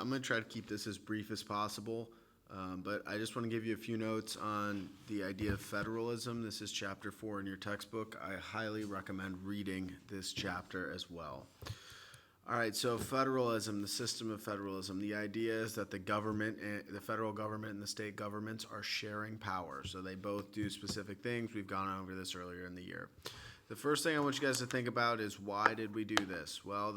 I'm going to try to keep this as brief as possible, but I just want to give you a few notes on the idea of federalism. This is chapter 4 in your textbook. I highly recommend reading this chapter as well. All right, so federalism, the system of federalism. The idea is that the government, the federal government and the state governments are sharing power. So they both do specific things. We've gone over this earlier in the year. The first thing I want you guys to think about is, why did we do this? Well,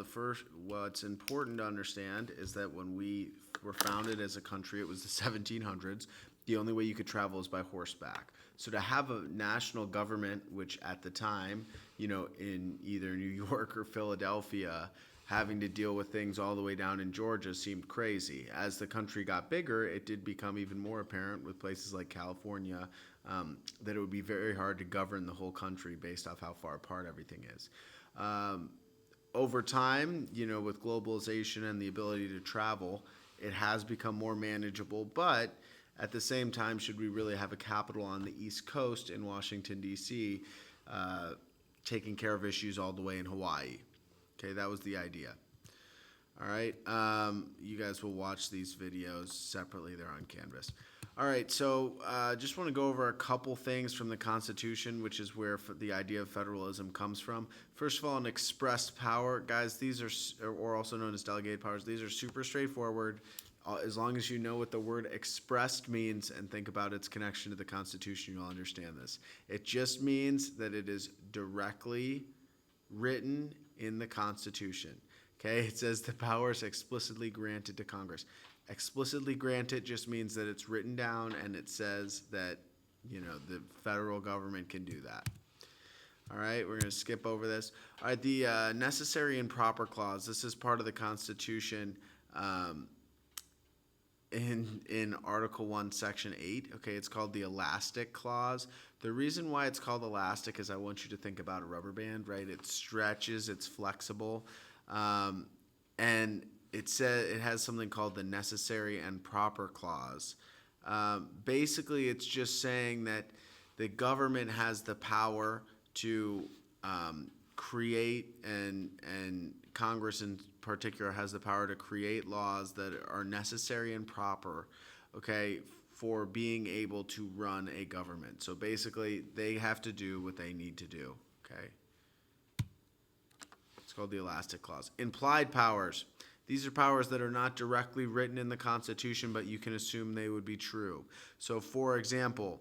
what's important to understand is that when we were founded as a country, it was the 1700s. The only way you could travel is by horseback. So to have a national government, which at the time, in either New York or Philadelphia, having to deal with things all the way down in Georgia seemed crazy. As the country got bigger, it did become even more apparent with places like California that it would be very hard to govern the whole country based off how far apart everything is. Over time, with globalization and the ability to travel, it has become more manageable, but at the same time, should we really have a capital on the East Coast in Washington, D.C., taking care of issues all the way in Hawaii? Okay, that was the idea. All right, you guys will watch these videos separately. They're on Canvas. All right, so just want to go over a couple things from the Constitution, which is where the idea of federalism comes from. First of all, an expressed power. Guys, these are, or also known as delegated powers, these are super straightforward. As long as you know what the word expressed means and think about its connection to the Constitution, you'll understand this. It just means that it is directly written in the Constitution. Okay, it says the powers explicitly granted to Congress. Explicitly granted just means that it's written down and it says that, the federal government can do that. All right, we're going to skip over this. All right, the necessary and proper clause. This is part of the Constitution in Article 1, Section 8. Okay, it's called the elastic clause. The reason why it's called elastic is I want you to think about a rubber band, right? It stretches, it's flexible, and it has something called the necessary and proper clause. Basically, it's just saying that the government has the power to create, and Congress in particular has the power to create laws that are necessary and proper, okay, for being able to run a government. So basically, they have to do what they need to do, okay? It's called the elastic clause. Implied powers. These are powers that are not directly written in the Constitution, but you can assume they would be true. So, for example,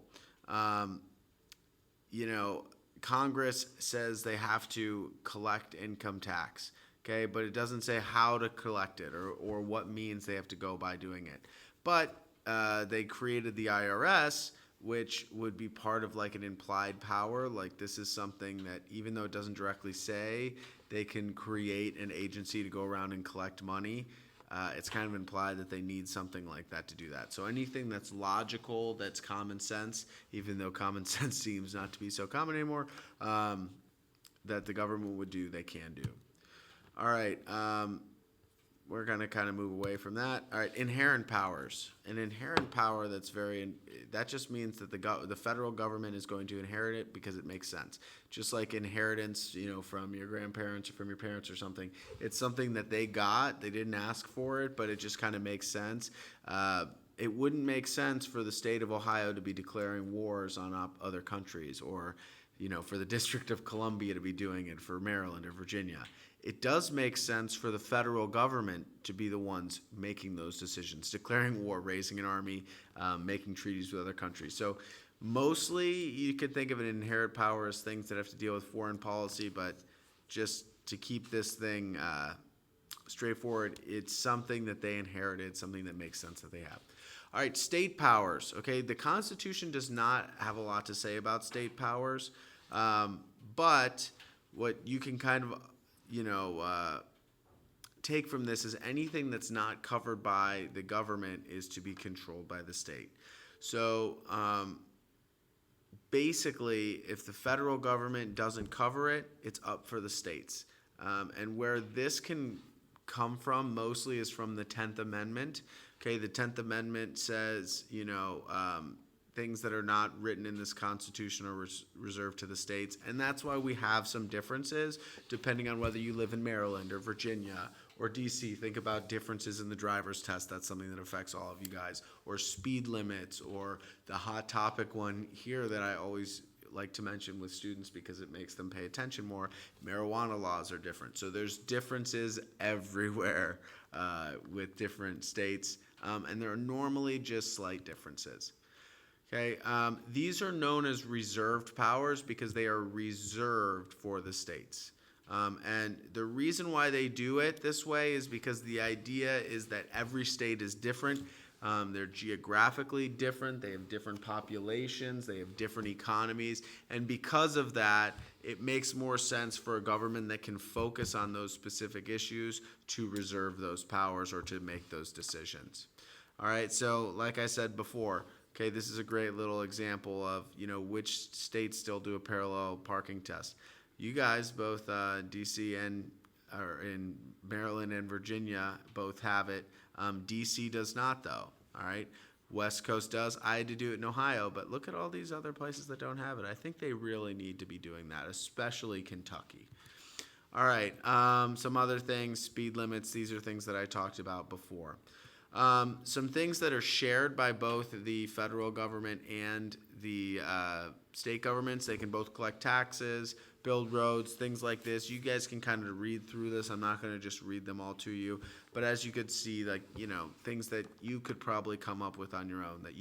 Congress says they have to collect income tax, okay, but it doesn't say how to collect it or what means they have to go by doing it. But they created the IRS, which would be part of like an implied power. Like, this is something that, even though it doesn't directly say, they can create an agency to go around and collect money. It's kind of implied that they need something like that to do that. So anything that's logical, that's common sense, even though common sense seems not to be so common anymore, that the government would do, they can do. All right, we're going to kind of move away from that. All right, inherent powers. An inherent power that just means that the federal government is going to inherit it because it makes sense. Just like inheritance, from your grandparents or from your parents or something. It's something that they got. They didn't ask for it, but it just kind of makes sense. It wouldn't make sense for the state of Ohio to be declaring wars on other countries, or for the District of Columbia to be doing it, for Maryland or Virginia. It does make sense for the federal government to be the ones making those decisions, declaring war, raising an army, making treaties with other countries. So mostly you could think of an inherent power as things that have to deal with foreign policy, but just to keep this thing straightforward, it's something that they inherited, something that makes sense that they have. All right, state powers. Okay, the Constitution does not have a lot to say about state powers, but what you can kind of take from this is anything that's not covered by the government is to be controlled by the state. So basically, if the federal government doesn't cover it, it's up for the states. And where this can come from mostly is from the 10th Amendment. Okay, the 10th Amendment says, things that are not written in this Constitution are reserved to the states. And that's why we have some differences depending on whether you live in Maryland or Virginia Or DC, think about differences in the driver's test. That's something that affects all of you guys. Or speed limits, or the hot topic one here that I always like to mention with students because it makes them pay attention more. Marijuana laws are different. So there's differences everywhere with different states, and there are normally just slight differences. Okay, these are known as reserved powers because they are reserved for the states. And the reason why they do it this way is because the idea is that every state is different. They're geographically different, they have different populations, they have different economies, and because of that, it makes more sense for a government that can focus on those specific issues to reserve those powers or to make those decisions. All right, so like I said before, okay, this is a great little example of, which states still do a parallel parking test. You guys, both DC and or in Maryland and Virginia, both have it. DC does not, though. All right, West Coast does. I had to do it in Ohio, but look at all these other places that don't have it. I think they really need to be doing that, especially Kentucky. All right, some other things, speed limits. These are things that I talked about before. Some things that are shared by both the federal government and the state governments. They can both collect taxes, build roads, things like this. You guys can kind of read through this. I'm not going to just read them all to you. But as you could see, like, things that you could probably come up with on your own that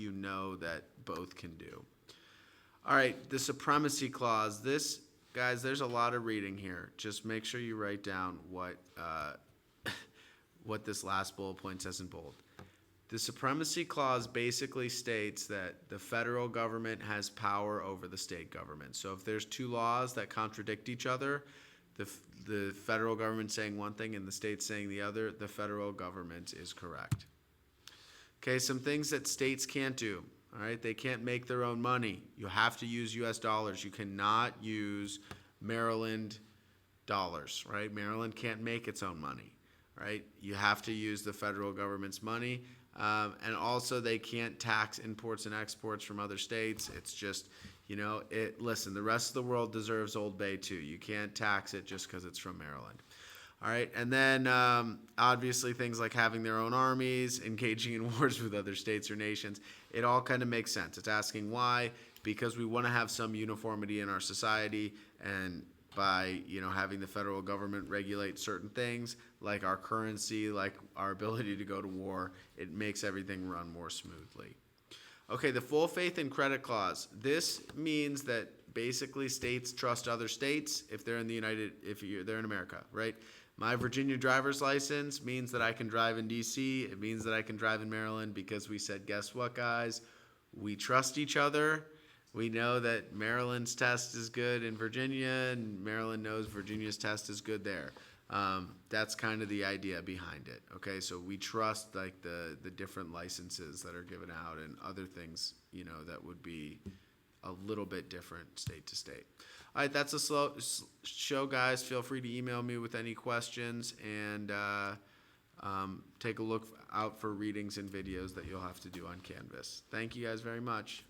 that both can do. All right, the supremacy clause. This, guys, there's a lot of reading here. Just make sure you write down what this last bullet point says in bold. The supremacy clause basically states that the federal government has power over the state government. So if there's two laws that contradict each other, the federal government saying one thing and the state saying the other, the federal government is correct. Okay, some things that states can't do. All right, they can't make their own money. You have to use U.S. dollars. You cannot use Maryland dollars, right? Maryland can't make its own money, right? You have to use the federal government's money. And also they can't tax imports and exports from other states. It's just, listen, the rest of the world deserves Old Bay too. You can't tax it just because it's from Maryland. All right, and then obviously things like having their own armies, engaging in wars with other states or nations, it all kind of makes sense. It's asking why, because we want to have some uniformity in our society, and by having the federal government regulate certain things like our currency, like our ability to go to war, it makes everything run more smoothly. Okay, the full faith and credit clause. This means that basically states trust other states if they're in they're in America, right? My Virginia driver's license means that I can drive in DC. It means that I can drive in Maryland because we said, guess what, guys? We trust each other. We know that Maryland's test is good in Virginia, and Maryland knows Virginia's test is good there. That's kind of the idea behind it. Okay, so we trust like the different licenses that are given out and other things, that would be a little bit different state to state. All right, that's a slow show, guys. Feel free to email me with any questions, and take a look out for readings and videos that you'll have to do on Canvas. Thank you guys very much.